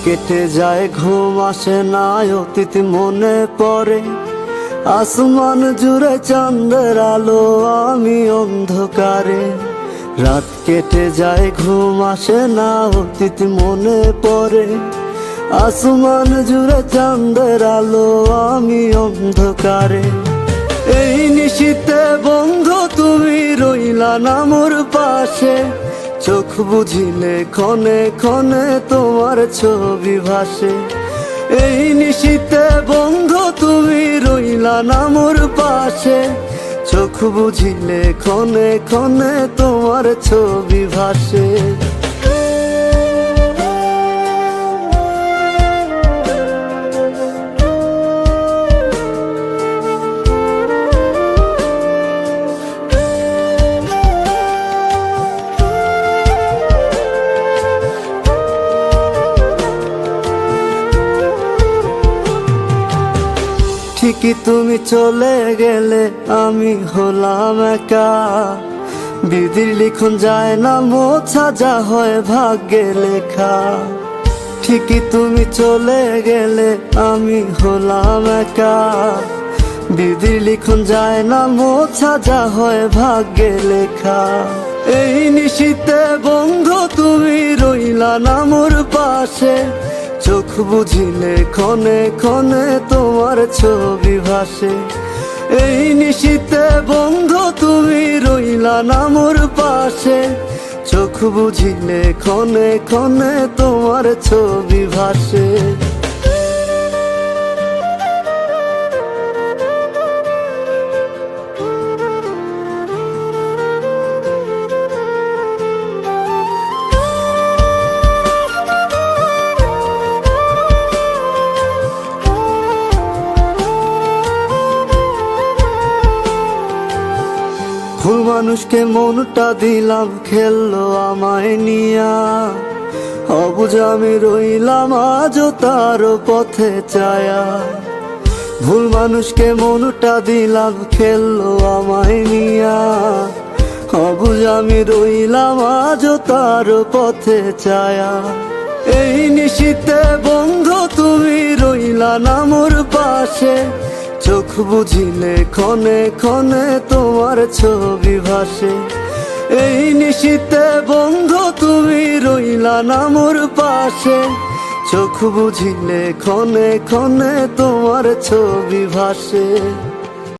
কেটে যায় ঘুম আসে না, অতীত মনে পড়ে। আসমান জুড়ে চাঁদের আলো, আমি অন্ধকারে। রাত কেটে যায় ঘুম আসে না, অতীত মনে পড়ে। আসমান জুড়ে চাঁদের আলো, আমি অন্ধকারে। এই নিশীথে বন্ধু তুমি রইলা না মোর পাশে, চোখ বুঝিলে ক্ষণে ক্ষণে তোমার ছবি ভাসে। এই নিশীথে বন্ধু তুমি রইলা না মোর পাশে, চোখ বুঝিলে ক্ষণে ক্ষণে তোমার ছবি ভাসে। ঠিকই তুমি চলে গেলে আমি হলাম একা, বিধির লিখন যায় না মোছা, যা হয় ভাগ্যে লেখা। ঠিকই তুমি চলে গেলে আমি হলাম একা, বিধির লিখন যায় না মোছা, যা হয় ভাগ্যে লেখা। এই নিশীথে বন্ধু তুমি রইলা না মোর পাশে, চোখ বুঝিলে ক্ষণে ক্ষণে তোমার ছবি ভাসে। এই নিশীথে বন্ধু তুমি রইলা না মোর পাশে, চোখ বুঝিলে ক্ষণে ক্ষণে তোমার ছবি ভাসে। ভুল মানুষকে মনটা দিলাম, খেললো আমায় নিয়া। অবুঝ আমি রইলাম আজও তার পথে চায়া। ভুল মানুষকে মনটা দিলাম, খেললো আমায় নিয়া। অবুঝ আমি রইলাম আজও তার পথে চায়া। এই নিশীথে বন্ধু তুমি রইলা না মোর পাশে, চোখ বুঝিলে ক্ষণে ক্ষণে তোমার ছবি ভাসে। এই নিশীথে বন্ধু তুমি রইলা না মোর পাশে, চোখ বুঝিলে ক্ষণে ক্ষণে তোমার ছবি ভাসে।